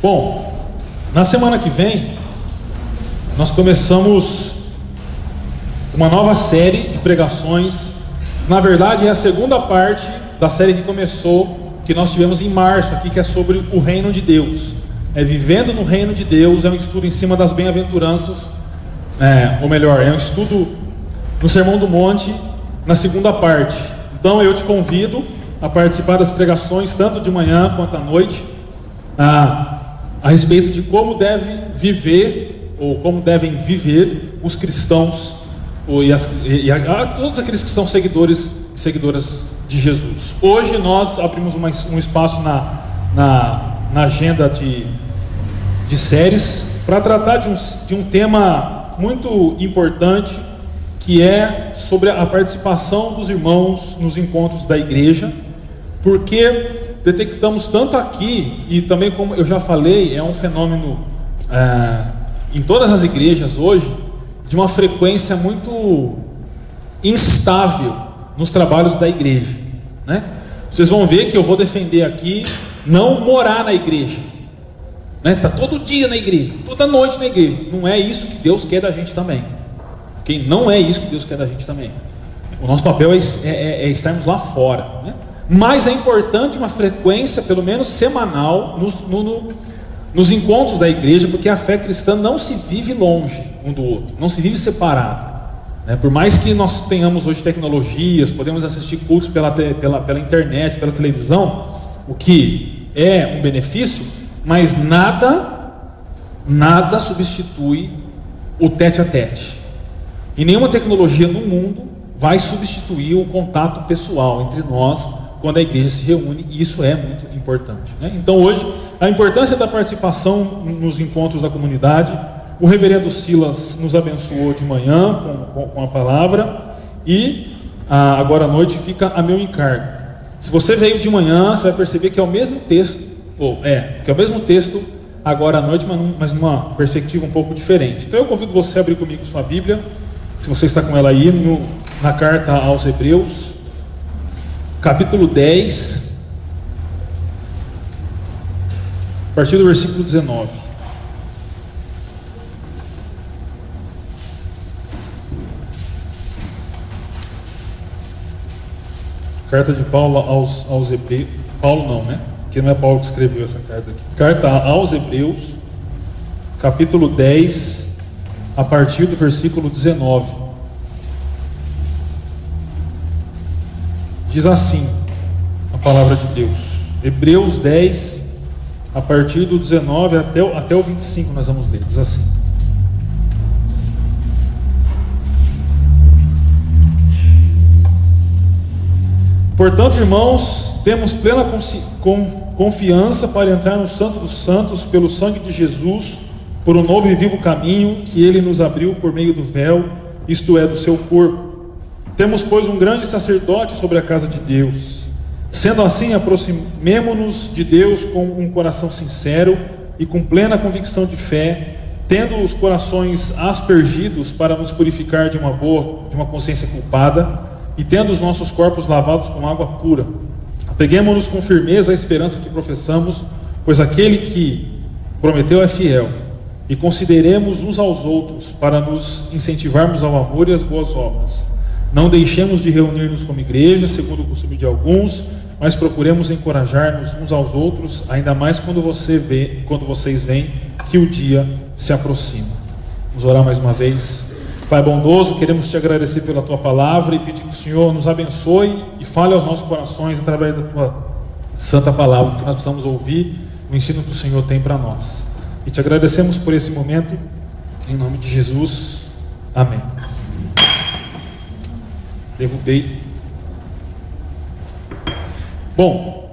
Bom, na semana que vem nós começamos uma nova série de pregações. Na verdade é a segunda parte da série que começou, que nós tivemos em março aqui, que é sobre o reino de Deus. Vivendo no reino de Deus, é um estudo em cima das bem-aventuranças, ou melhor, é um estudo no Sermão do Monte, na segunda parte. Então eu te convido a participar das pregações, tanto de manhã quanto à noite, a respeito de como deve viver, ou como devem viver os cristãos, todos aqueles que são seguidores e seguidoras de Jesus. Hoje nós abrimos um espaço na agenda de séries para tratar de um tema muito importante, que é sobre a participação dos irmãos nos encontros da igreja, porque detectamos tanto aqui, e também, como eu já falei, é um fenômeno em todas as igrejas hoje, de uma frequência muito instável nos trabalhos da igreja, né? Vocês vão ver que eu vou defender aqui não morar na igreja, né? Tá todo dia na igreja, toda noite na igreja. Não é isso que Deus quer da gente também. Okay? Não é isso que Deus quer da gente também. O nosso papel é estarmos lá fora, né? Mas é importante uma frequência, pelo menos semanal, nos encontros da igreja, porque a fé cristã não se vive longe um do outro, não se vive separado, né? Por mais que nós tenhamos hoje tecnologias, podemos assistir cultos pela internet, pela televisão, o que é um benefício, mas nada substitui o tete a tete. E nenhuma tecnologia no mundo vai substituir o contato pessoal entre nós quando a igreja se reúne, e isso é muito importante, né? Então hoje, a importância da participação nos encontros da comunidade. O reverendo Silas nos abençoou de manhã com a palavra, e agora à noite fica a meu encargo. Se você veio de manhã, você vai perceber que é o mesmo texto, que é o mesmo texto agora à noite, mas numa perspectiva um pouco diferente. Então eu convido você a abrir comigo sua Bíblia, se você está com ela aí, na carta aos Hebreus, capítulo 10, a partir do versículo 19. Carta de Paulo aos Hebreus. Paulo não, né? Porque não é Paulo que escreveu essa carta aqui. Carta aos Hebreus, capítulo 10, a partir do versículo 19. Diz assim a palavra de Deus. Hebreus 10, a partir do 19 até o 25 nós vamos ler. Diz assim: Portanto, irmãos, temos plena confiança para entrar no Santo dos Santos pelo sangue de Jesus, por um novo e vivo caminho que Ele nos abriu por meio do véu, isto é, do seu corpo. Temos, pois, um grande sacerdote sobre a casa de Deus. Sendo assim, aproximemo-nos de Deus com um coração sincero e com plena convicção de fé, tendo os corações aspergidos para nos purificar de uma consciência culpada, e tendo os nossos corpos lavados com água pura. Apeguemo-nos com firmeza à esperança que professamos, pois aquele que prometeu é fiel. E consideremos uns aos outros para nos incentivarmos ao amor e às boas obras. Não deixemos de reunir-nos como igreja, segundo o costume de alguns, mas procuremos encorajar-nos uns aos outros, ainda mais quando vocês veem que o dia se aproxima. Vamos orar mais uma vez. Pai bondoso, queremos te agradecer pela tua palavra e pedir que o Senhor nos abençoe e fale aos nossos corações através da tua santa palavra, que nós precisamos ouvir o ensino que o Senhor tem para nós. E te agradecemos por esse momento, em nome de Jesus. Amém. Derrubei. Bom,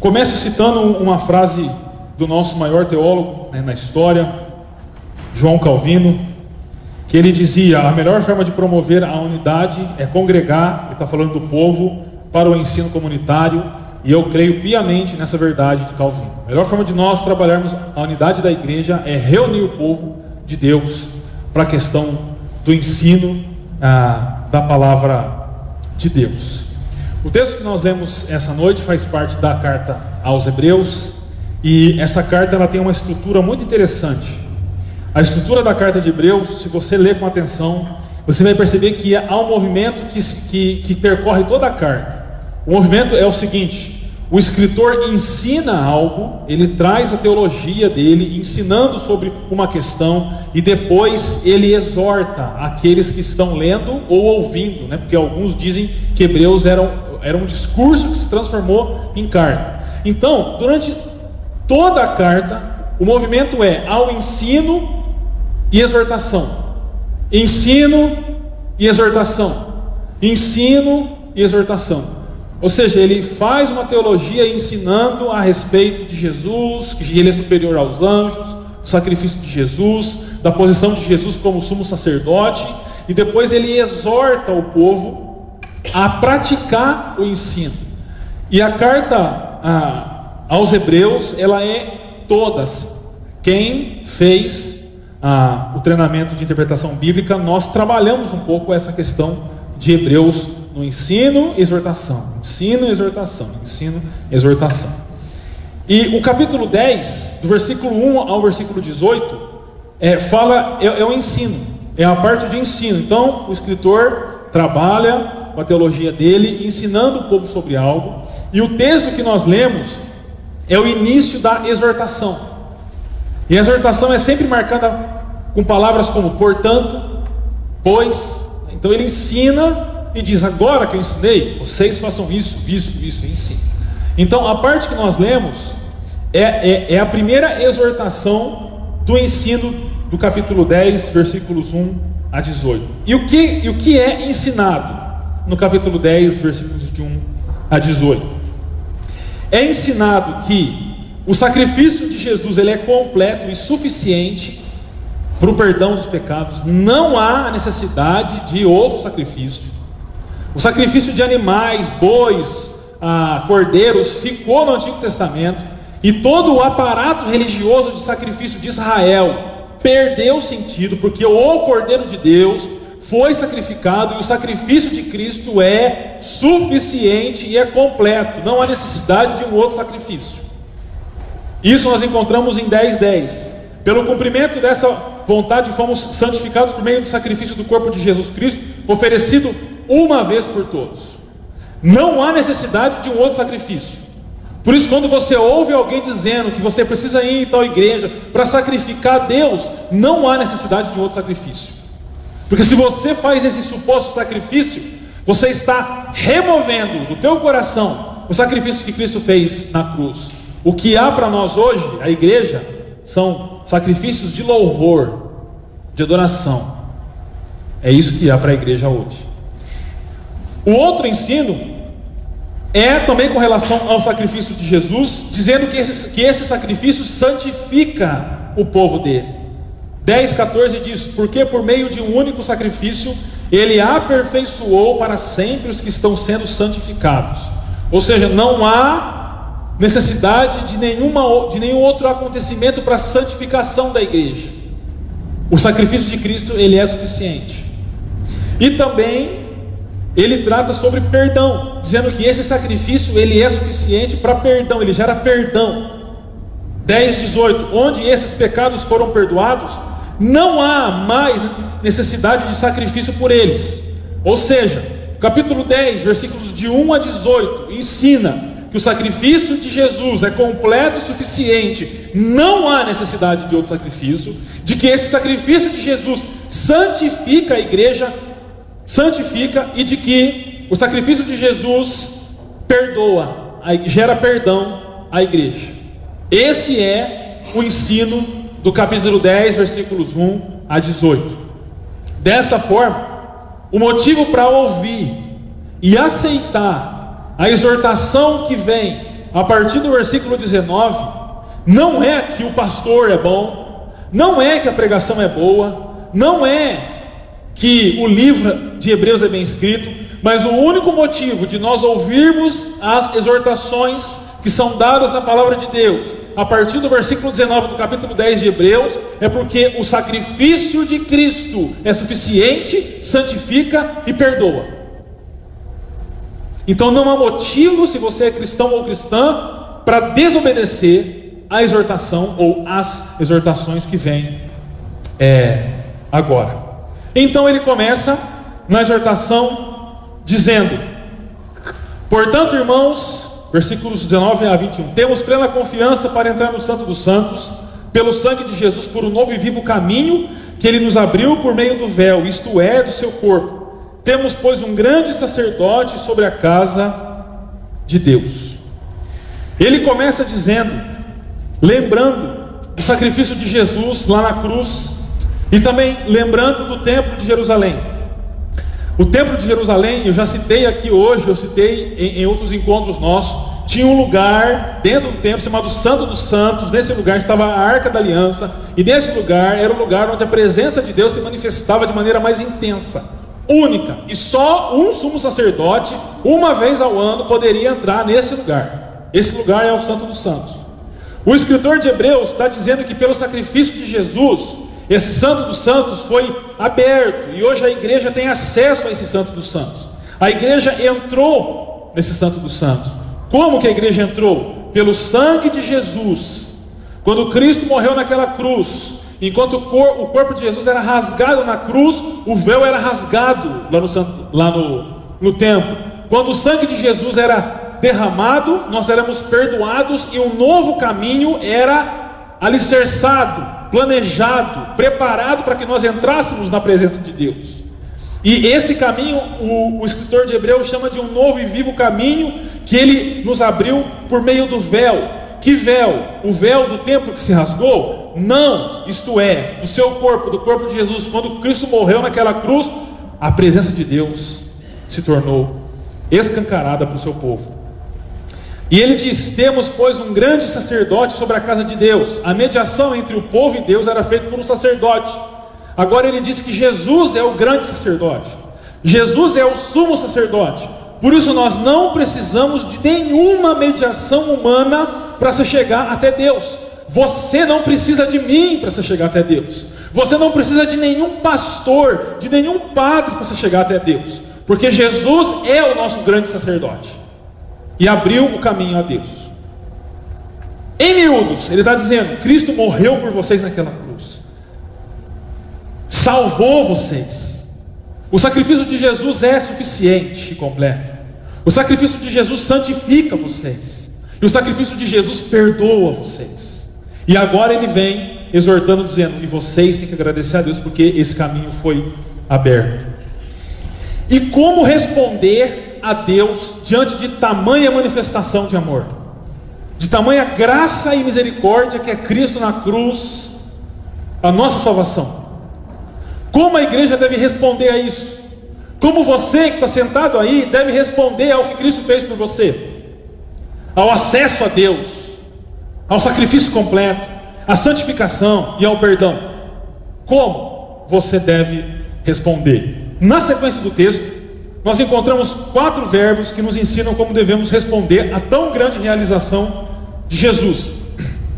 começo citando uma frase do nosso maior teólogo, né, na história, João Calvino, que ele dizia: a melhor forma de promover a unidade é congregar, ele está falando do povo, para o ensino comunitário, e eu creio piamente nessa verdade de Calvino. A melhor forma de nós trabalharmos a unidade da igreja é reunir o povo de Deus para a questão do ensino da palavra de Deus. O texto que nós lemos essa noite faz parte da carta aos Hebreus, E essa carta ela tem uma estrutura muito interessante. A estrutura da carta de Hebreus, se você ler com atenção, você vai perceber que há um movimento que percorre toda a carta. O movimento é o seguinte: o escritor ensina algo, ele traz a teologia dele, ensinando sobre uma questão, e depois ele exorta aqueles que estão lendo ou ouvindo, né? Porque alguns dizem que Hebreus era um discurso que se transformou em carta. Então, durante toda a carta, o movimento é ao ensino e exortação, ensino e exortação, ensino e exortação. Ou seja, ele faz uma teologia ensinando a respeito de Jesus, que ele é superior aos anjos, do sacrifício de Jesus, da posição de Jesus como sumo sacerdote, e depois ele exorta o povo a praticar o ensino. E a carta aos Hebreus, ela é todas. Quem fez o treinamento de interpretação bíblica, nós trabalhamos um pouco essa questão de Hebreus no ensino e exortação, ensino e exortação, ensino e exortação. E o capítulo 10, do versículo 1 ao versículo 18, é o ensino, é a parte de ensino. Então o escritor trabalha com a teologia dele, ensinando o povo sobre algo, e o texto que nós lemos é o início da exortação. E a exortação é sempre marcada com palavras como portanto, pois. Então ele ensina e diz: agora que eu ensinei, vocês façam isso e ensinem. Então a parte que nós lemos é a primeira exortação do ensino do capítulo 10, versículos 1 a 18. E o que é ensinado no capítulo 10, versículos de 1 a 18? É ensinado que o sacrifício de Jesus ele é completo e suficiente para o perdão dos pecados. Não há necessidade de outro sacrifício. O sacrifício de animais, bois, cordeiros ficou no Antigo Testamento, e todo o aparato religioso de sacrifício de Israel perdeu sentido, porque o Cordeiro de Deus foi sacrificado, e o sacrifício de Cristo é suficiente e é completo. Não há necessidade de um outro sacrifício. Isso nós encontramos em 10:10. Pelo cumprimento dessa vontade fomos santificados por meio do sacrifício do corpo de Jesus Cristo, oferecido uma vez por todos. Não há necessidade de um outro sacrifício. Por isso, quando você ouve alguém dizendo que você precisa ir em tal igreja para sacrificar a Deus, não há necessidade de outro sacrifício. Porque se você faz esse suposto sacrifício, você está removendo do teu coração o sacrifício que Cristo fez na cruz. O que há para nós hoje, a igreja, são sacrifícios de louvor, de adoração. É isso que há para a igreja hoje. O outro ensino é também com relação ao sacrifício de Jesus, dizendo que esse sacrifício santifica o povo dele. 10:14 diz: porque por meio de um único sacrifício ele aperfeiçoou para sempre os que estão sendo santificados. Ou seja, não há necessidade de nenhum outro acontecimento para a santificação da igreja. O sacrifício de Cristo ele é suficiente. E também ele trata sobre perdão, dizendo que esse sacrifício ele é suficiente para perdão, ele gera perdão. 10:18, onde esses pecados foram perdoados, não há mais necessidade de sacrifício por eles. Ou seja, capítulo 10, versículos de 1 a 18, ensina que o sacrifício de Jesus é completo e suficiente, não há necessidade de outro sacrifício, de que esse sacrifício de Jesus santifica a igreja, santifica, e de que o sacrifício de Jesus perdoa, gera perdão à igreja. Esse é o ensino do capítulo 10, versículos 1 a 18. Dessa forma, o motivo para ouvir e aceitar a exortação que vem a partir do versículo 19 não é que o pastor é bom, não é que a pregação é boa, não é que o livro de Hebreus é bem escrito, mas o único motivo de nós ouvirmos as exortações que são dadas na palavra de Deus a partir do versículo 19 do capítulo 10 de Hebreus é porque o sacrifício de Cristo é suficiente, santifica e perdoa. Então não há motivo, se você é cristão ou cristã, para desobedecer a exortação ou as exortações que vêm agora. Então ele começa na exortação dizendo: portanto, irmãos, versículos 19 a 21, temos plena confiança para entrar no Santo dos Santos, pelo sangue de Jesus, por um novo e vivo caminho que Ele nos abriu por meio do véu, isto é, do seu corpo. Temos, pois, um grande sacerdote sobre a casa de Deus. Ele começa dizendo, lembrando do sacrifício de Jesus lá na cruz, e também lembrando do templo de Jerusalém. O templo de Jerusalém, eu já citei aqui hoje, eu citei em outros encontros nossos, tinha um lugar dentro do templo chamado Santo dos Santos. Nesse lugar estava a Arca da Aliança, e nesse lugar era o lugar onde a presença de Deus se manifestava de maneira mais intensa, única, e só um sumo sacerdote, uma vez ao ano, poderia entrar nesse lugar. Esse lugar é o Santo dos Santos. O escritor de Hebreus está dizendo que pelo sacrifício de Jesus, esse Santo dos Santos foi aberto, e hoje a igreja tem acesso a esse Santo dos Santos. A igreja entrou nesse Santo dos Santos. Como que a igreja entrou? Pelo sangue de Jesus. Quando Cristo morreu naquela cruz, enquanto o corpo de Jesus era rasgado na cruz, o véu era rasgado lá no templo. Quando o sangue de Jesus era derramado, nós éramos perdoados, e um novo caminho era alicerçado, planejado, preparado para que nós entrássemos na presença de Deus. E esse caminho, o escritor de Hebreus chama de um novo e vivo caminho que Ele nos abriu por meio do véu. Que véu? O véu do templo que se rasgou? Não, isto é, do seu corpo, do corpo de Jesus. Quando Cristo morreu naquela cruz, a presença de Deus se tornou escancarada para o seu povo. E ele diz: temos, pois, um grande sacerdote sobre a casa de Deus. A mediação entre o povo e Deus era feita por um sacerdote. Agora ele diz que Jesus é o grande sacerdote, Jesus é o sumo sacerdote. Por isso nós não precisamos de nenhuma mediação humana para se chegar até Deus. Você não precisa de mim para se chegar até Deus. Você não precisa de nenhum pastor, de nenhum padre para se chegar até Deus, porque Jesus é o nosso grande sacerdote e abriu o caminho a Deus. Em miúdos, ele está dizendo: Cristo morreu por vocês naquela cruz, salvou vocês. O sacrifício de Jesus é suficiente e completo. O sacrifício de Jesus santifica vocês, e o sacrifício de Jesus perdoa vocês. E agora ele vem exortando, dizendo: e vocês têm que agradecer a Deus, porque esse caminho foi aberto. E como responder a Deus diante de tamanha manifestação de amor, de tamanha graça e misericórdia que é Cristo na cruz, a nossa salvação? Como a igreja deve responder a isso? Como você que está sentado aí deve responder ao que Cristo fez por você, ao acesso a Deus, ao sacrifício completo, à santificação e ao perdão? Como você deve responder? Na sequência do texto, nós encontramos 4 verbos que nos ensinam como devemos responder a tão grande realização de Jesus.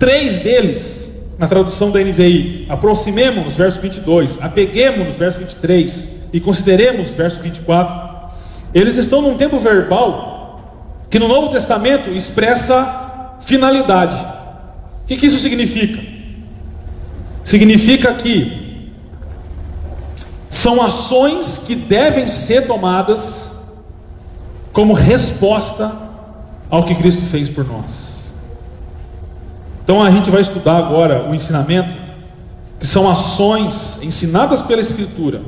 3 deles, na tradução da NVI: aproximemo-nos, verso 22, apeguemo-nos, verso 23, e consideremos, verso 24. Eles estão num tempo verbal que no Novo Testamento expressa finalidade. O que isso significa? Significa que são ações que devem ser tomadas como resposta ao que Cristo fez por nós. Então a gente vai estudar agora o ensinamento, que são ações ensinadas pela Escritura,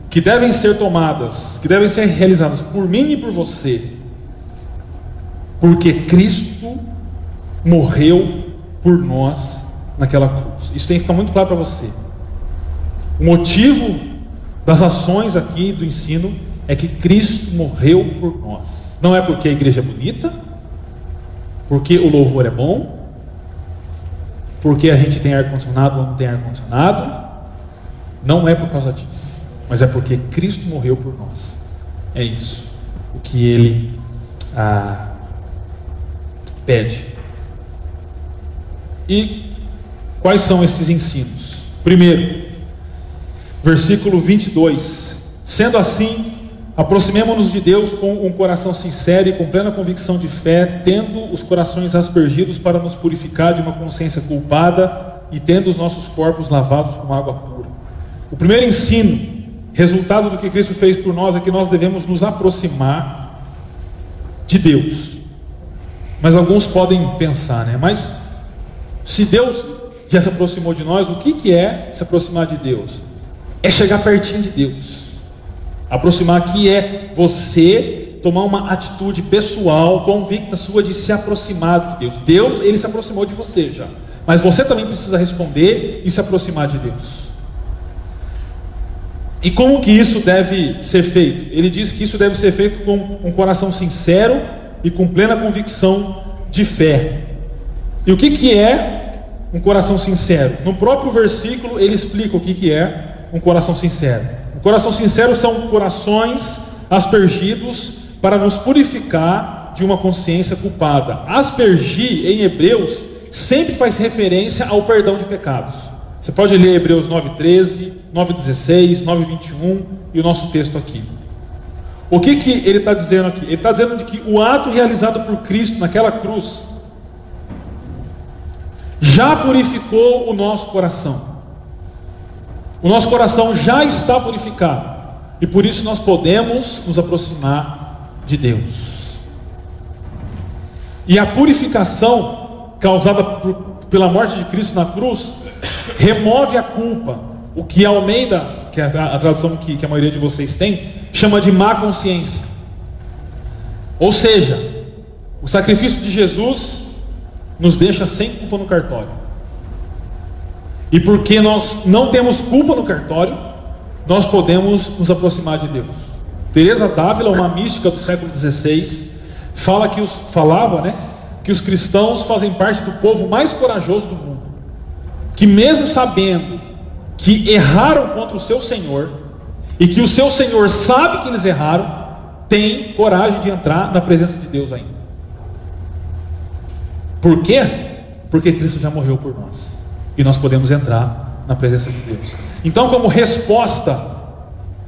que devem ser tomadas, que devem ser realizadas por mim e por você, porque Cristo morreu por nós naquela cruz. Isso tem que ficar muito claro para você. O motivo das ações aqui do ensino é que Cristo morreu por nós. Não é porque a igreja é bonita, porque o louvor é bom, porque a gente tem ar-condicionado ou não tem ar-condicionado. Não é por causa disso, mas é porque Cristo morreu por nós. É isso o que Ele pede. E quais são esses ensinos? Primeiro, versículo 22: sendo assim, Aproximemo-nos de Deus com um coração sincero e com plena convicção de fé, tendo os corações aspergidos para nos purificar de uma consciência culpada e tendo os nossos corpos lavados com água pura. O primeiro ensino, resultado do que Cristo fez por nós, é que nós devemos nos aproximar de Deus. Mas alguns podem pensar, Mas se Deus já se aproximou de nós, o que é se aproximar de Deus? É chegar pertinho de Deus. Aproximar aqui é você tomar uma atitude pessoal, convicta sua de se aproximar de Deus. Deus, Ele se aproximou de você já, mas você também precisa responder e se aproximar de Deus. E como que isso deve ser feito? Ele diz que isso deve ser feito com um coração sincero e com plena convicção de fé. E o que é um coração sincero? No próprio versículo ele explica o que é um coração sincero. Um coração sincero são corações aspergidos para nos purificar de uma consciência culpada. Aspergir em Hebreus sempre faz referência ao perdão de pecados. Você pode ler Hebreus 9:13, 9:16, 9:21 e o nosso texto aqui. O que ele está dizendo aqui? Ele está dizendo de que o ato realizado por Cristo naquela cruz já purificou o nosso coração. O nosso coração já está purificado e por isso nós podemos nos aproximar de Deus. E a purificação causada pela morte de Cristo na cruz remove a culpa. O que Almeida, que é a tradução que a maioria de vocês tem, chama de má consciência. Ou seja, o sacrifício de Jesus nos deixa sem culpa no cartório. E porque nós não temos culpa no cartório, nós podemos nos aproximar de Deus. Teresa d'Ávila, uma mística do século XVI, falava que os cristãos fazem parte do povo mais corajoso do mundo, que mesmo sabendo que erraram contra o seu Senhor, e que o seu Senhor sabe que eles erraram, tem coragem de entrar na presença de Deus ainda. Por quê? Porque Cristo já morreu por nós e nós podemos entrar na presença de Deus. Então, como resposta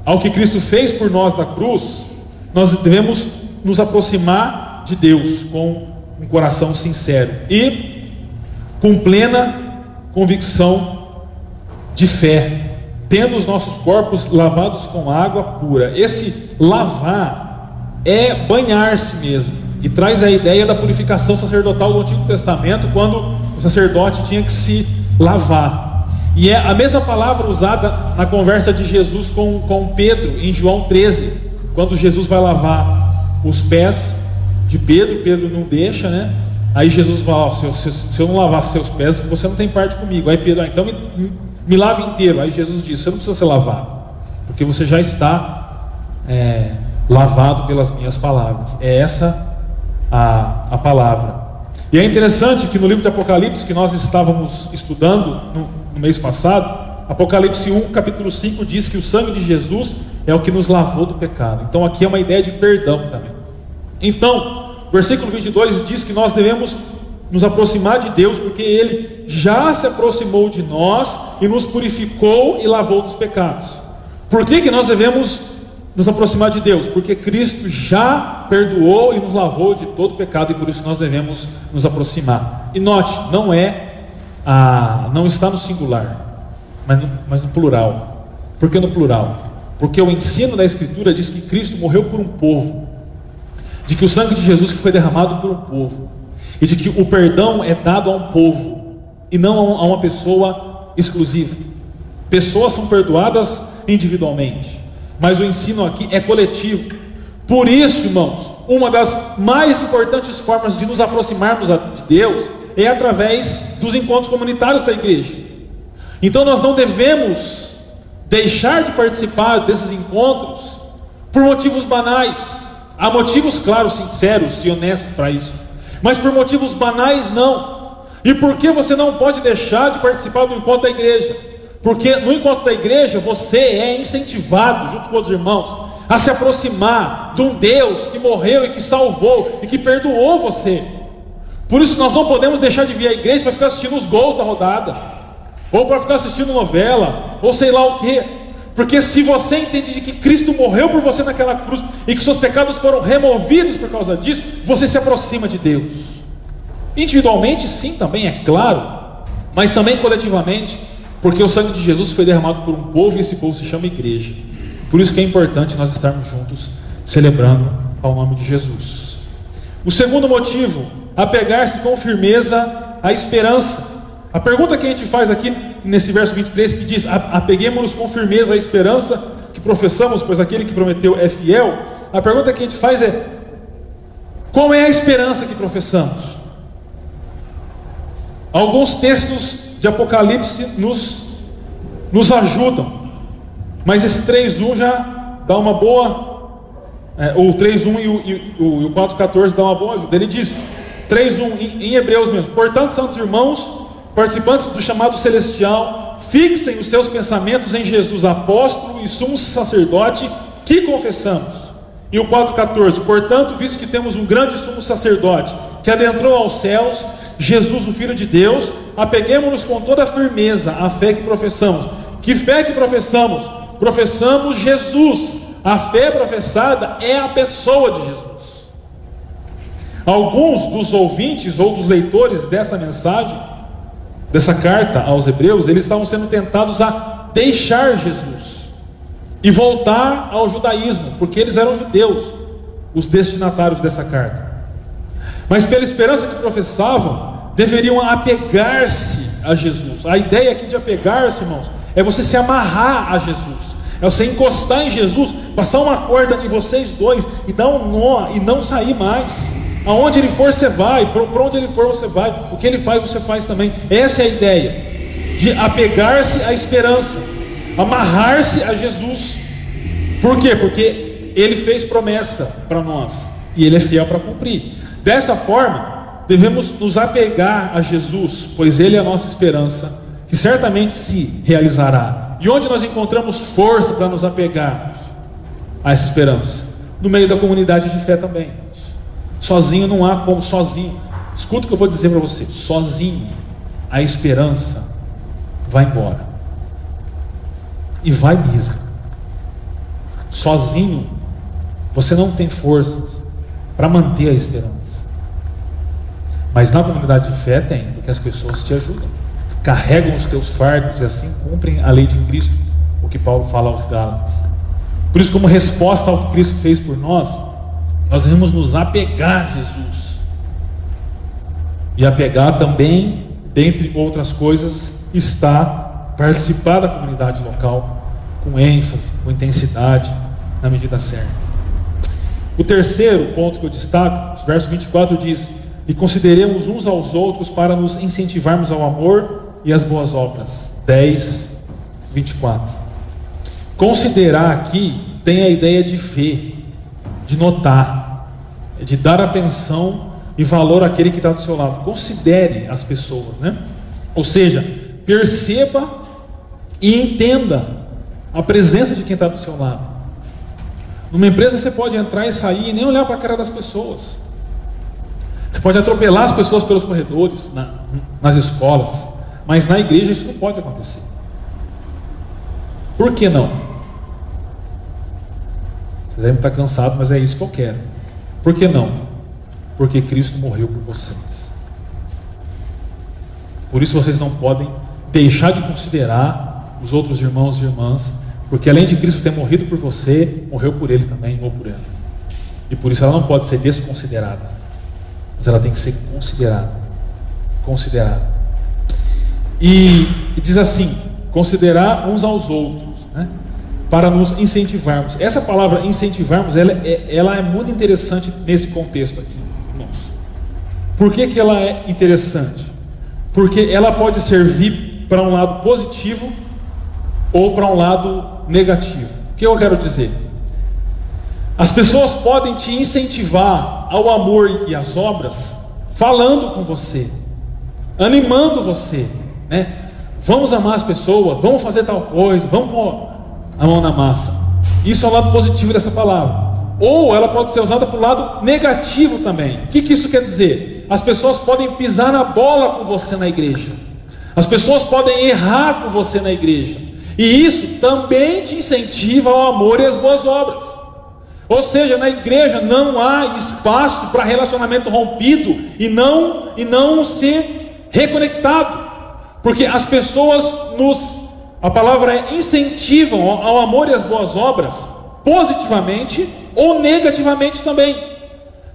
ao que Cristo fez por nós na cruz, nós devemos nos aproximar de Deus com um coração sincero e com plena convicção de fé, tendo os nossos corpos lavados com água pura. Esse lavar é banhar-se mesmo, e traz a ideia da purificação sacerdotal do Antigo Testamento, quando o sacerdote tinha que se lavar. E é a mesma palavra usada na conversa de Jesus com Pedro, em João 13, quando Jesus vai lavar os pés de Pedro. Pedro não deixa, Aí Jesus fala: se eu não lavar seus pés, você não tem parte comigo. Aí Pedro: então me lave inteiro. Aí Jesus diz: você não precisa se lavar, porque você já está lavado pelas minhas palavras. É essa a palavra. E é interessante que no livro de Apocalipse, que nós estávamos estudando no mês passado, Apocalipse 1, capítulo 5, diz que o sangue de Jesus é o que nos lavou do pecado. Então aqui é uma ideia de perdão também. Então, versículo 22 diz que nós devemos nos aproximar de Deus, porque Ele já se aproximou de nós e nos purificou e lavou dos pecados. Por que nós devemos nos aproximar de Deus? Porque Cristo já perdoou e nos lavou de todo pecado, e por isso nós devemos nos aproximar. E note, não está no singular, mas no plural. Por que no plural? Porque o ensino da Escritura diz que Cristo morreu por um povo, de que o sangue de Jesus foi derramado por um povo, e de que o perdão é dado a um povo e não a uma pessoa exclusiva. Pessoas são perdoadas individualmente, mas o ensino aqui é coletivo. Por isso, irmãos, uma das mais importantes formas de nos aproximarmos de Deus é através dos encontros comunitários da igreja. Então nós não devemos deixar de participar desses encontros por motivos banais. Há motivos, claro, sinceros e honestos para isso, mas por motivos banais não. E por que você não pode deixar de participar do encontro da igreja? Porque no encontro da igreja você é incentivado, junto com os irmãos, a se aproximar de um Deus que morreu e que salvou e que perdoou você. Por isso nós não podemos deixar de vir à igreja para ficar assistindo os gols da rodada, ou para ficar assistindo novela, ou sei lá o que. Porque se você entende de que Cristo morreu por você naquela cruz e que seus pecados foram removidos por causa disso, você se aproxima de Deus. Individualmente sim, também é claro, mas também coletivamente, porque o sangue de Jesus foi derramado por um povo e esse povo se chama igreja. Por isso que é importante nós estarmos juntos celebrando ao nome de Jesus. O segundo motivo, apegar-se com firmeza à esperança. A pergunta que a gente faz aqui nesse verso 23 que diz: apeguemos-nos com firmeza à esperança que professamos, pois aquele que prometeu é fiel. A pergunta que a gente faz é: qual é a esperança que professamos? Alguns textos de Apocalipse nos ajudam, mas esse 3:1 já dá uma boa, o 3:1 e o 4:14 dá uma boa ajuda. Ele diz, 3:1 em Hebreus mesmo: portanto, santos irmãos, participantes do chamado celestial, fixem os seus pensamentos em Jesus, apóstolo e sumo sacerdote, que confessamos. E o 4:14: portanto, visto que temos um grande sumo sacerdote que adentrou aos céus, Jesus, o Filho de Deus, apeguemo-nos com toda a firmeza à fé que professamos. Que fé que professamos? Professamos Jesus. A fé professada é a pessoa de Jesus. Alguns dos ouvintes ou dos leitores dessa mensagem, dessa carta aos Hebreus, eles estavam sendo tentados a deixar Jesus e voltar ao judaísmo, porque eles eram judeus, os destinatários dessa carta. Mas pela esperança que professavam, deveriam apegar-se a Jesus. A ideia aqui de apegar-se, irmãos, é você se amarrar a Jesus, é você encostar em Jesus, passar uma corda em vocês dois e dar um nó e não sair mais. Aonde ele for você vai, para onde ele for você vai, o que ele faz você faz também. Essa é a ideia de apegar-se à esperança, amarrar-se a Jesus. Por quê? Porque ele fez promessa para nós e ele é fiel para cumprir. Dessa forma, devemos nos apegar a Jesus, pois ele é a nossa esperança, que certamente se realizará. E onde nós encontramos força para nos apegarmos a essa esperança? No meio da comunidade de fé também. Sozinho não há como, sozinho. Escuta o que eu vou dizer para você: sozinho a esperança vai embora. E vai mesmo. Sozinho você não tem forças para manter a esperança. Mas na comunidade de fé tem, porque as pessoas te ajudam, carregam os teus fardos e assim cumprem a lei de Cristo, o que Paulo fala aos Gálatas. Por isso, como resposta ao que Cristo fez por nós, nós devemos nos apegar a Jesus. E apegar também, dentre outras coisas, está participar da comunidade local com ênfase, com intensidade, na medida certa. O terceiro ponto que eu destaco, o verso 24 diz: e consideremos uns aos outros para nos incentivarmos ao amor e às boas obras. 10, 24. Considerar aqui tem a ideia de ver, de notar, de dar atenção e valor àquele que está do seu lado. Considere as pessoas, né? Ou seja, perceba e entenda a presença de quem está do seu lado. Numa empresa você pode entrar e sair e nem olhar para a cara das pessoas. Você pode atropelar as pessoas pelos corredores, nas escolas, mas na igreja isso não pode acontecer. Por que não? Você deve estar cansado, mas é isso que eu quero. Por que não? Porque Cristo morreu por vocês. Por isso vocês não podem deixar de considerar os outros irmãos e irmãs, porque além de Cristo ter morrido por você, morreu por ele também ou por ela. E por isso ela não pode ser desconsiderada, mas ela tem que ser considerada. E diz assim: considerar uns aos outros, né? Para nos incentivarmos. Essa palavra incentivarmos, ela é muito interessante nesse contexto aqui, irmãos. Por que ela é interessante? Porque ela pode servir para um lado positivo ou para um lado negativo. O que eu quero dizer? As pessoas podem te incentivar ao amor e às obras, falando com você, animando você, né? Vamos amar as pessoas, vamos fazer tal coisa, vamos pôr a mão na massa. Isso é o lado positivo dessa palavra. Ou ela pode ser usada para o lado negativo também. O que isso quer dizer? As pessoas podem pisar na bola com você na igreja. As pessoas podem errar com você na igreja. E isso também te incentiva ao amor e às boas obras. Ou seja, na igreja não há espaço para relacionamento rompido e não ser reconectado, porque as pessoas a palavra é incentivam ao amor e às boas obras, positivamente ou negativamente também.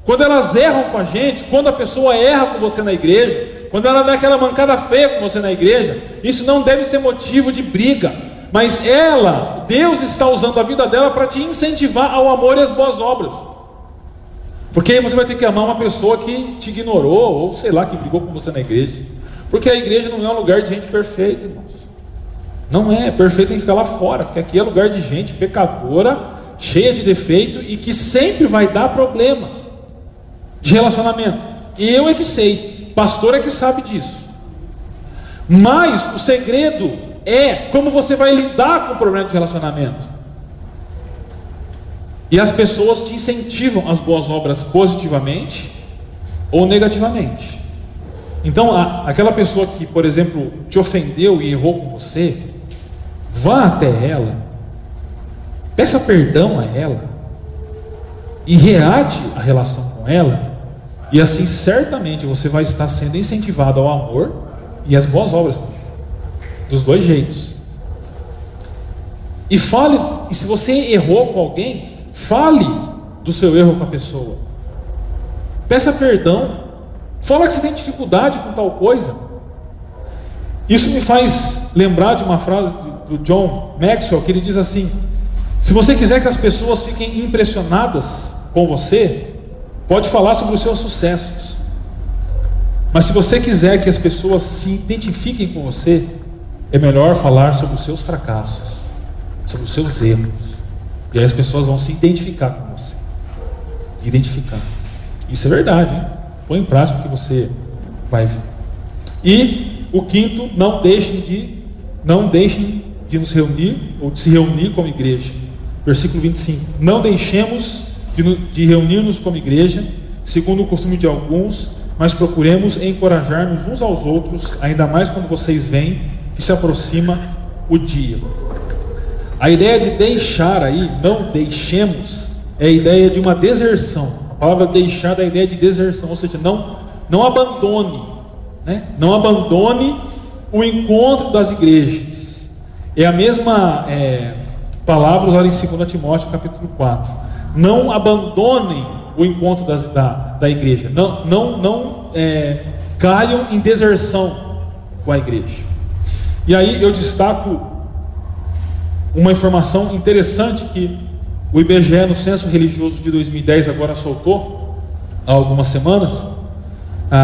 Quando elas erram com a gente, quando a pessoa erra com você na igreja, quando ela dá aquela mancada feia com você na igreja, isso não deve ser motivo de briga, mas Deus está usando a vida dela para te incentivar ao amor e às boas obras. Porque aí você vai ter que amar uma pessoa que te ignorou, ou sei lá, que brigou com você na igreja. Porque a igreja não é um lugar de gente perfeita, irmãos. Não é, perfeito tem que ficar lá fora, porque aqui é lugar de gente pecadora, cheia de defeito e que sempre vai dar problema de relacionamento. E eu é que sei, pastor é que sabe disso. Mas o segredo é como você vai lidar com o problema de relacionamento. E as pessoas te incentivam as boas obras positivamente ou negativamente. Então, aquela pessoa que, por exemplo, te ofendeu e errou com você, vá até ela, peça perdão a ela e reate a relação com ela, e assim certamente você vai estar sendo incentivado ao amor e às boas obras, dos dois jeitos. E se você errou com alguém, fale do seu erro com a pessoa, peça perdão, fala que você tem dificuldade com tal coisa. Isso me faz lembrar de uma frase do John Maxwell, que ele diz assim: se você quiser que as pessoas fiquem impressionadas com você, pode falar sobre os seus sucessos, mas se você quiser que as pessoas se identifiquem com você, é melhor falar sobre os seus fracassos, sobre os seus erros, e aí as pessoas vão se identificar com você. Identificar. Isso é verdade, hein? Põe em prática que você vai ver. E o quinto, não deixem de nos reunir, ou de se reunir como igreja. Versículo 25: não deixemos de reunir-nos como igreja, segundo o costume de alguns, mas procuremos encorajar-nos uns aos outros, ainda mais quando vocês veem que se aproxima o dia. A ideia de deixar aí, não deixemos, é a ideia de uma deserção. A palavra deixar dá a ideia de deserção, ou seja, não abandone, né? Não abandone o encontro das igrejas. É a mesma palavra usada em 2 Timóteo capítulo 4. Não abandonem o encontro da igreja. Não caiam em deserção com a igreja. E aí eu destaco uma informação interessante que o IBGE, no censo religioso de 2010, agora soltou há algumas semanas,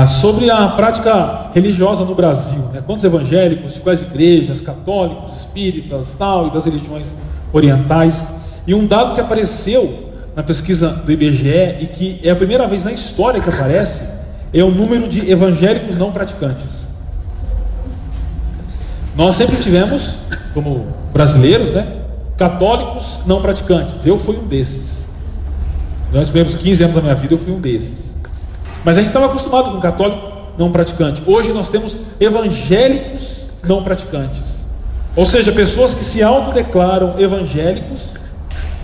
sobre a prática religiosa no Brasil, né? Quantos evangélicos, de quais igrejas, católicos, espíritas, tal, e das religiões orientais. E um dado que apareceu na pesquisa do IBGE, e que é a primeira vez na história que aparece, é o número de evangélicos não praticantes. Nós sempre tivemos, como brasileiros, né, católicos não praticantes. Eu fui um desses. Durante os primeiros 15 anos da minha vida eu fui um desses. Mas a gente estava acostumado com católico não praticante. Hoje nós temos evangélicos não praticantes. Ou seja, pessoas que se autodeclaram evangélicos,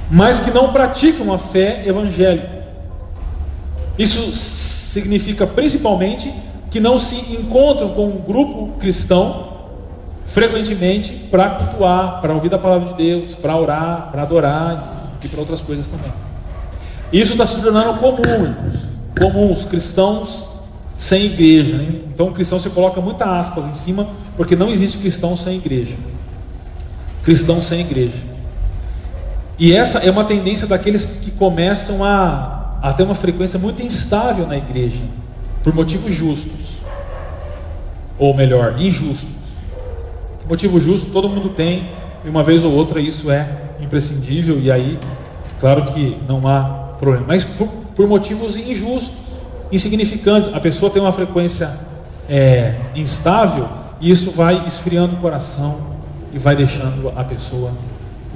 mas que não praticam a fé evangélica. Isso significa principalmente que não se encontram com um grupo cristão frequentemente para cultuar, para ouvir a palavra de Deus, para orar, para adorar e para outras coisas também. Isso está se tornando comum, os cristãos sem igreja, né? Então o cristão se coloca muitas aspas em cima, porque não existe cristão sem igreja. Cristão sem igreja. E essa é uma tendência daqueles que começam a ter uma frequência muito instável na igreja, por motivos justos, ou melhor, injustos. Motivo justo todo mundo tem, e uma vez ou outra isso é imprescindível, e aí, claro que não há problema. Mas por motivos injustos, insignificantes, a pessoa tem uma frequência instável, e isso vai esfriando o coração e vai deixando a pessoa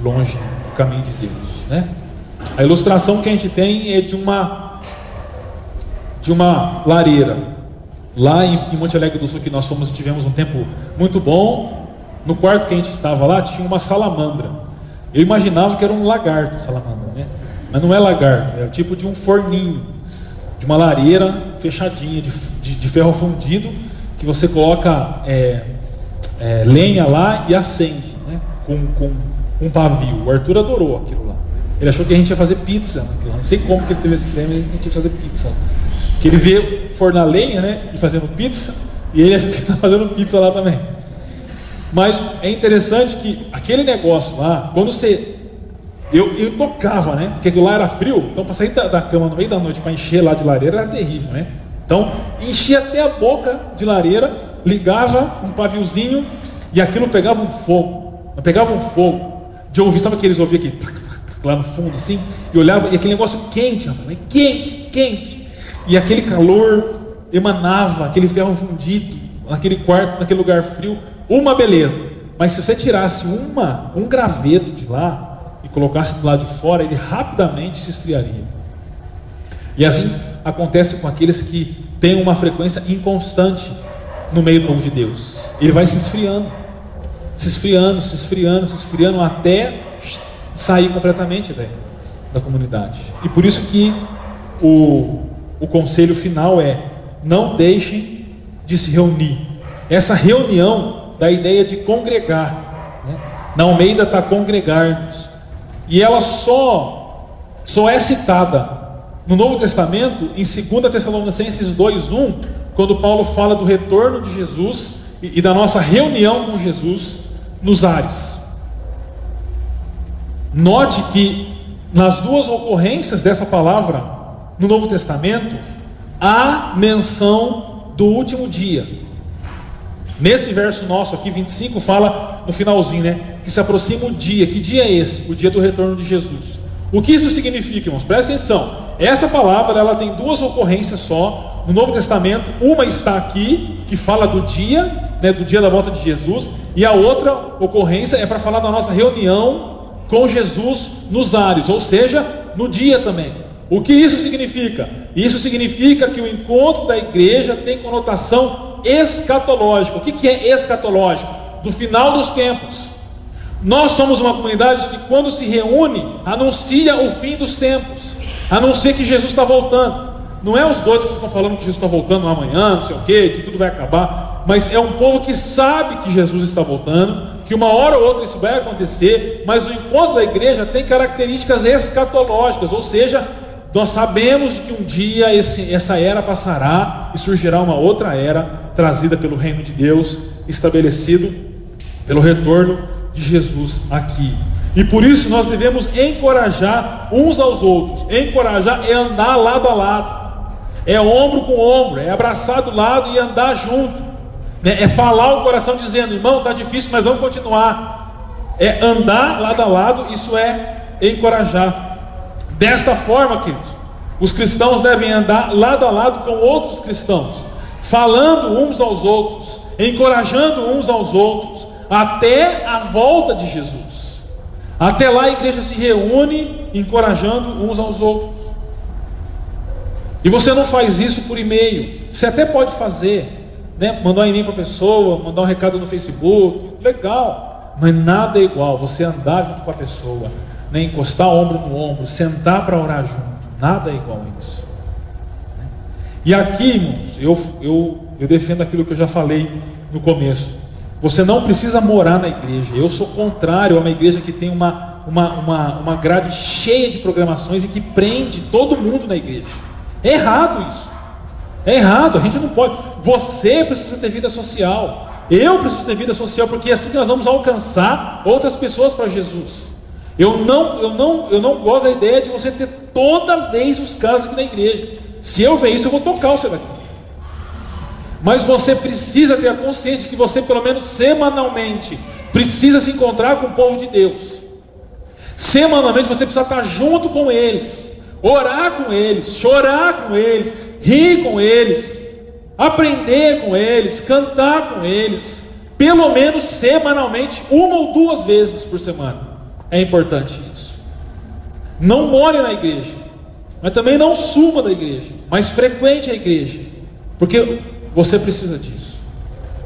longe do caminho de Deus, né? A ilustração que a gente tem é de uma lareira. Lá em Monte Alegre do Sul, que nós tivemos um tempo muito bom, no quarto que a gente estava lá, tinha uma salamandra. Eu imaginava que era um lagarto, salamandra, né? Mas não é lagarto, é o tipo de um forninho, de uma lareira fechadinha, de ferro fundido, que você coloca lenha lá e acende, né? Com um pavio. O Arthur adorou aquilo lá. Ele achou que a gente ia fazer pizza naquilo lá. Não sei como que ele teve essa ideia, mas a gente ia fazer pizza. Que ele vê fornar lenha, né? E fazendo pizza, e ele achou que está fazendo pizza lá também. Mas é interessante que aquele negócio lá, quando você... Eu tocava, né? Porque aquilo lá era frio, então para sair da cama no meio da noite para encher lá de lareira era terrível, né? Então enchia até a boca de lareira, ligava um paviozinho e aquilo pegava um fogo. Pegava um fogo de ouvir, sabe que eles ouviam aqui lá no fundo assim, e olhava, e aquele negócio quente, rapaz, quente, e aquele calor emanava, aquele ferro fundido naquele quarto, naquele lugar frio, uma beleza. Mas se você tirasse um graveto de lá e colocasse do lado de fora, ele rapidamente se esfriaria. E assim acontece com aqueles que têm uma frequência inconstante no meio do povo de Deus. Ele vai se esfriando até sair completamente da comunidade. E por isso que o conselho final é: não deixem de se reunir. Essa reunião dá a ideia de congregar, né? Na Almeida está congregar-nos, e ela só é citada no Novo Testamento em 2 Tessalonicenses 2:1, quando Paulo fala do retorno de Jesus e da nossa reunião com Jesus nos ares. Note que nas duas ocorrências dessa palavra no Novo Testamento há menção do último dia. Nesse verso nosso aqui, 25, fala no finalzinho, né? Que se aproxima o dia. Que dia é esse? O dia do retorno de Jesus. O que isso significa, irmãos? Presta atenção. Essa palavra, ela tem duas ocorrências só no Novo Testamento. Uma está aqui, que fala do dia, né, do dia da volta de Jesus. E a outra ocorrência é para falar da nossa reunião com Jesus nos ares, ou seja, no dia também. O que isso significa? Isso significa que o encontro da igreja tem conotação escatológica. O que é escatológico? Do final dos tempos. Nós somos uma comunidade que, quando se reúne, anuncia o fim dos tempos, anuncia que Jesus está voltando. Não é os dois que ficam falando que Jesus está voltando amanhã, não sei o que, que tudo vai acabar, mas é um povo que sabe que Jesus está voltando, que uma hora ou outra isso vai acontecer. Mas o encontro da igreja tem características escatológicas, ou seja, nós sabemos que um dia essa era passará e surgirá uma outra era, trazida pelo reino de Deus, estabelecido pelo retorno de Jesus aqui. E por isso nós devemos encorajar uns aos outros. Encorajar é andar lado a lado, é ombro com ombro, é abraçar do lado e andar junto, né? É falar o coração dizendo: irmão, está difícil, mas vamos continuar. É andar lado a lado, isso é encorajar. Desta forma, queridos, os cristãos devem andar lado a lado com outros cristãos, falando uns aos outros, encorajando uns aos outros, até a volta de Jesus. Até lá a igreja se reúne, encorajando uns aos outros. E você não faz isso por e-mail. Você até pode fazer, né? Mandar um e-mail para a pessoa, mandar um recado no Facebook, legal, mas nada é igual você andar junto com a pessoa, né? Encostar ombro no ombro, sentar para orar junto. Nada é igual a isso. E aqui, irmãos, eu defendo aquilo que eu já falei no começo. Você não precisa morar na igreja. Eu sou contrário a uma igreja que tem uma grade cheia de programações e que prende todo mundo na igreja. É errado isso. É errado, a gente não pode. Você precisa ter vida social. Eu preciso ter vida social, porque é assim que nós vamos alcançar outras pessoas para Jesus. Eu não gosto da ideia de você ter toda vez os casos aqui na igreja. Se eu ver isso, eu vou tocar o seu daqui. Mas você precisa ter a consciência de que você, pelo menos semanalmente, precisa se encontrar com o povo de Deus. Semanalmente você precisa estar junto com eles, orar com eles, chorar com eles, rir com eles, aprender com eles, cantar com eles. Pelo menos semanalmente, uma ou duas vezes por semana. É importante isso. Não more na igreja, mas também não suma da igreja, mas frequente a igreja, porque você precisa disso.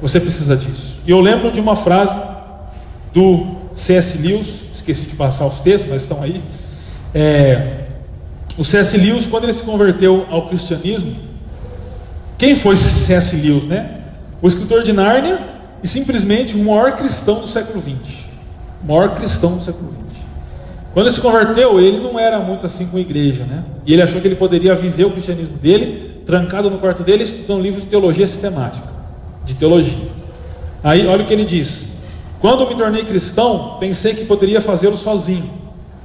Você precisa disso. E eu lembro de uma frase do C.S. Lewis. Esqueci de passar os textos, mas estão aí. O C.S. Lewis, quando ele se converteu ao cristianismo, quem foi C.S. Lewis, né? O escritor de Nárnia e simplesmente o maior cristão do século XX. O maior cristão do século XX. Quando ele se converteu, ele não era muito assim com a igreja, né? E ele achou que ele poderia viver o cristianismo dele, trancado no quarto dele, estudando um livro de teologia sistemática, de teologia. Aí, olha o que ele diz: quando me tornei cristão, pensei que poderia fazê-lo sozinho,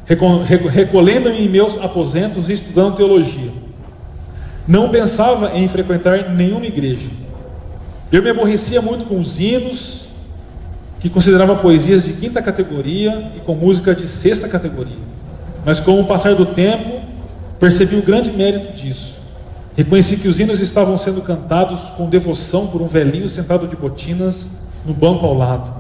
recolhendo-me em meus aposentos e estudando teologia. Não pensava em frequentar nenhuma igreja. Eu me aborrecia muito com os hinos, que considerava poesias de 5ª categoria, e com música de 6ª categoria. Mas com o passar do tempo, percebi o grande mérito disso. Reconheci que os hinos estavam sendo cantados com devoção por um velhinho sentado de botinas no banco ao lado.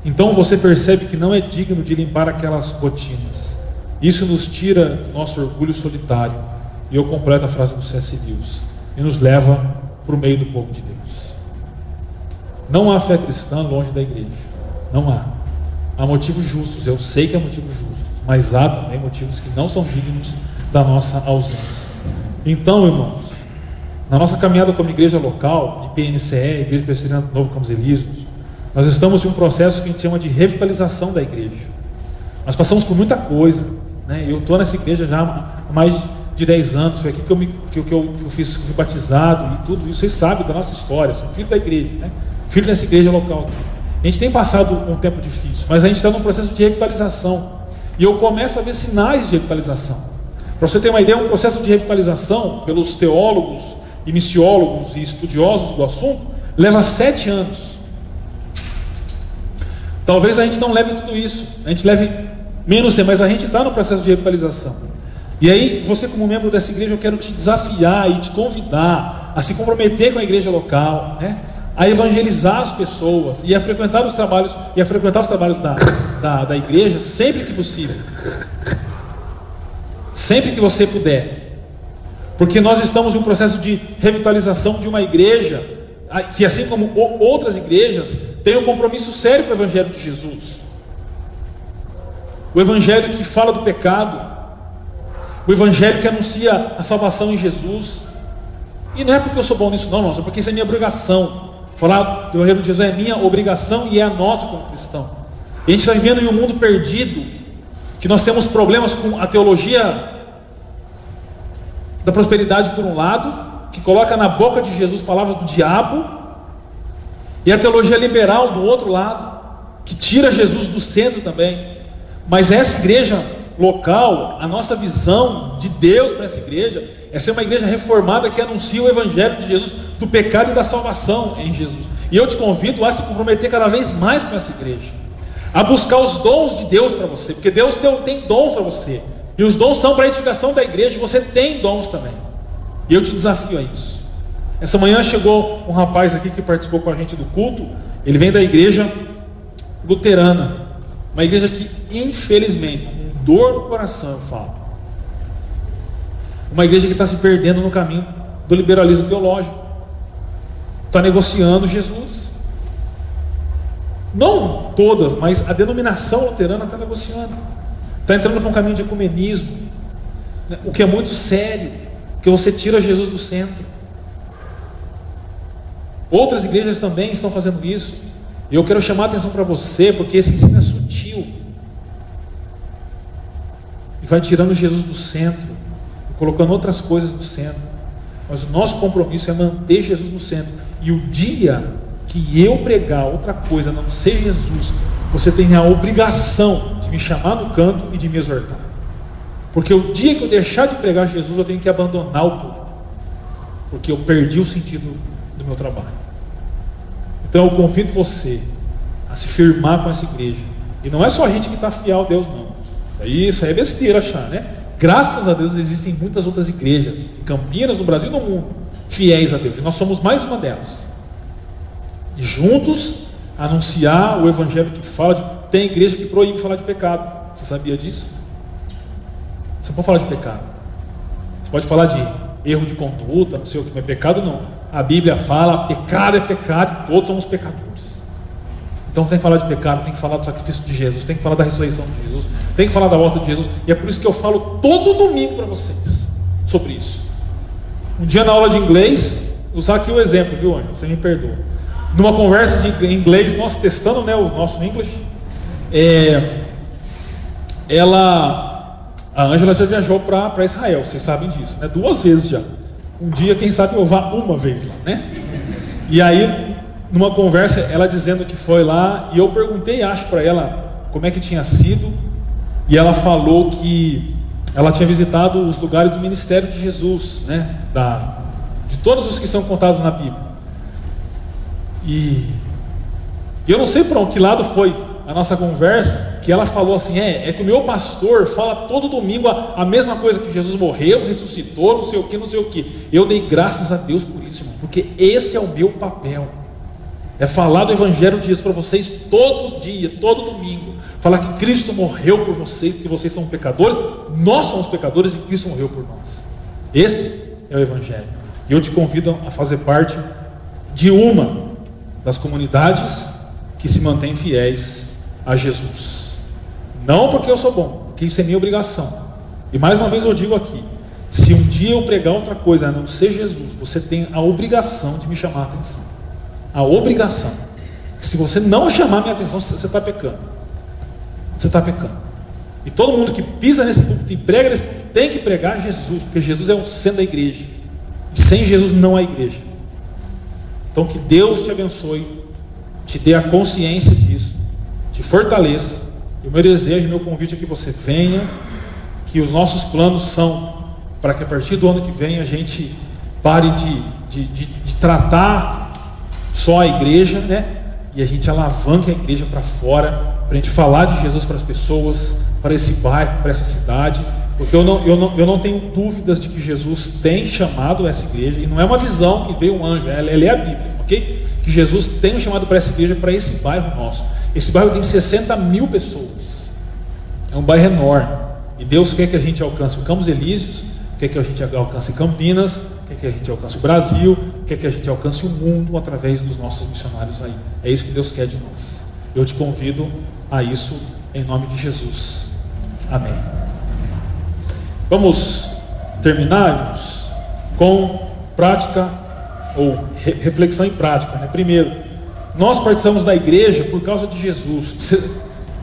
Então você percebe que não é digno de limpar aquelas botinas. Isso nos tira do nosso orgulho solitário. E eu completo a frase do C.S. Lewis: e nos leva para o meio do povo de Deus. Não há fé cristã longe da igreja. Não há. Há motivos justos, eu sei que há motivos justos, mas há também motivos que não são dignos da nossa ausência. Então, irmãos, na nossa caminhada como igreja local, IPNCE, Igreja Presbiteriana do Novo Campos Elíseos, nós estamos em um processo que a gente chama de revitalização da igreja. Nós passamos por muita coisa, né? Eu estou nessa igreja já há mais de 10 anos. Foi aqui que eu fui batizado e tudo isso. Vocês sabem da nossa história. Sou filho da igreja, né? Filho dessa igreja local aqui. A gente tem passado um tempo difícil, mas a gente está num processo de revitalização. E eu começo a ver sinais de revitalização. Para você ter uma ideia, um processo de revitalização, pelos teólogos e missiólogos e estudiosos do assunto, leva 7 anos. Talvez a gente não leve tudo isso, a gente leve menos tempo, mas a gente está no processo de revitalização. E aí, você como membro dessa igreja, eu quero te desafiar e te convidar a se comprometer com a igreja local, né? A evangelizar as pessoas e a frequentar os trabalhos da igreja sempre que possível, sempre que você puder, porque nós estamos em um processo de revitalização de uma igreja que, assim como outras igrejas, tem um compromisso sério com o evangelho de Jesus, o evangelho que fala do pecado, o evangelho que anuncia a salvação em Jesus. E não é porque eu sou bom nisso, não, é porque isso é minha obrigação. Falar do evangelho de Jesus é minha obrigação e é a nossa como cristão. E a gente está vivendo em um mundo perdido, que nós temos problemas com a teologia da prosperidade por um lado, que coloca na boca de Jesus palavras do diabo, e a teologia liberal do outro lado, que tira Jesus do centro também. Mas essa igreja local, a nossa visão de Deus para essa igreja é ser uma igreja reformada que anuncia o evangelho de Jesus, do pecado e da salvação em Jesus. E eu te convido a se comprometer cada vez mais com essa igreja, a buscar os dons de Deus para você, porque Deus tem dons para você, e os dons são para a edificação da igreja. Você tem dons também, e eu te desafio a isso. Essa manhã chegou um rapaz aqui que participou com a gente do culto. Ele vem da igreja luterana, uma igreja que, infelizmente, com dor no coração, eu falo, uma igreja que está se perdendo no caminho do liberalismo teológico, está negociando Jesus. Não todas, mas a denominação luterana está negociando, está entrando para um caminho de ecumenismo, né? O que é muito sério, que você tira Jesus do centro. Outras igrejas também estão fazendo isso, e eu quero chamar a atenção para você, porque esse ensino é sutil e vai tirando Jesus do centro, colocando outras coisas no centro. Mas o nosso compromisso é manter Jesus no centro. E o dia que eu pregar outra coisa a não ser Jesus, você tem a obrigação de me chamar no canto e de me exortar. Porque o dia que eu deixar de pregar Jesus, eu tenho que abandonar o púlpito, porque eu perdi o sentido do meu trabalho. Então eu convido você a se firmar com essa igreja. E não é só a gente que está fiel a Deus, não. Isso aí é besteira achar, né? Graças a Deus existem muitas outras igrejas em Campinas, no Brasil e no mundo, fiéis a Deus, e nós somos mais uma delas. E juntos anunciar o evangelho que fala de... Tem igreja que proíbe falar de pecado. Você sabia disso? Você não pode falar de pecado. Você pode falar de erro de conduta, não sei o que, mas pecado não. A Bíblia fala, pecado é pecado, todos somos pecadores. Então tem que falar de pecado, tem que falar do sacrifício de Jesus, tem que falar da ressurreição de Jesus, tem que falar da volta de Jesus. E é por isso que eu falo todo domingo para vocês sobre isso. Um dia na aula de inglês, usar aqui o exemplo, viu, Ângela? Você me perdoa. Numa conversa de inglês, nós testando, né, o nosso English, a Ângela já viajou para Israel, vocês sabem disso, né? 2 vezes já. Um dia, quem sabe, eu vá uma vez lá, né? E aí, numa conversa, ela dizendo que foi lá, e eu perguntei, acho, para ela como é que tinha sido, e ela falou que ela tinha visitado os lugares do ministério de Jesus, né? De todos os que são contados na Bíblia. E eu não sei para que lado foi a nossa conversa, que ela falou assim, que o meu pastor fala todo domingo a mesma coisa, que Jesus morreu, ressuscitou, não sei o que, não sei o que. Eu dei graças a Deus por isso, irmão, porque esse é o meu papel, é falar do Evangelho de Jesus para vocês todo dia, todo domingo, falar que Cristo morreu por vocês, que vocês são pecadores, nós somos pecadores e Cristo morreu por nós. Esse é o Evangelho, e eu te convido a fazer parte de uma das comunidades que se mantém fiéis a Jesus. Não porque eu sou bom, porque isso é minha obrigação. E mais uma vez eu digo aqui, se um dia eu pregar outra coisa a não ser Jesus, você tem a obrigação de me chamar a atenção. A obrigação. Se você não chamar a minha atenção, você está pecando. Você está pecando. E todo mundo que pisa nesse púlpito e prega nesse púlpito tem que pregar Jesus, porque Jesus é o centro da igreja. E sem Jesus não há igreja. Então que Deus te abençoe, te dê a consciência disso, te fortaleça. E o meu desejo, meu convite é que você venha, que os nossos planos são para que a partir do ano que vem a gente pare de tratar só a igreja, né? E a gente alavanque a igreja para fora, para a gente falar de Jesus para as pessoas, para esse bairro, para essa cidade, porque eu não tenho dúvidas de que Jesus tem chamado essa igreja, e não é uma visão que veio um anjo, ela é a Bíblia, ok? Que Jesus tem um chamado para essa igreja, para esse bairro nosso. Esse bairro tem 60 mil pessoas, é um bairro enorme, e Deus quer que a gente alcance o Campos Elíseos, quer que a gente alcance Campinas, quer que a gente alcance o Brasil, quer que a gente alcance o mundo através dos nossos missionários aí. É isso que Deus quer de nós. Eu te convido a isso em nome de Jesus. Amém. Vamos terminar, irmãos, com prática ou reflexão em prática, né? Primeiro, nós participamos da igreja por causa de Jesus.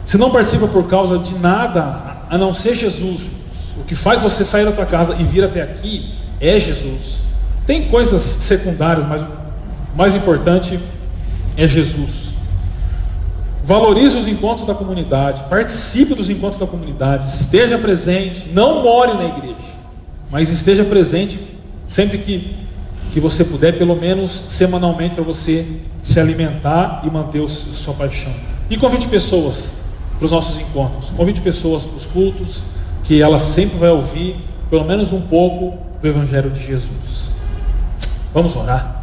Você não participa por causa de nada a não ser Jesus. O que faz você sair da tua casa e vir até aqui é Jesus. Tem coisas secundárias, mas o mais importante é Jesus. Valorize os encontros da comunidade, participe dos encontros da comunidade, esteja presente, não more na igreja, mas esteja presente sempre que você puder, pelo menos semanalmente, para você se alimentar e manter sua paixão. E convide pessoas para os nossos encontros, convide pessoas para os cultos, que ela sempre vai ouvir pelo menos um pouco do Evangelho de Jesus. Vamos orar.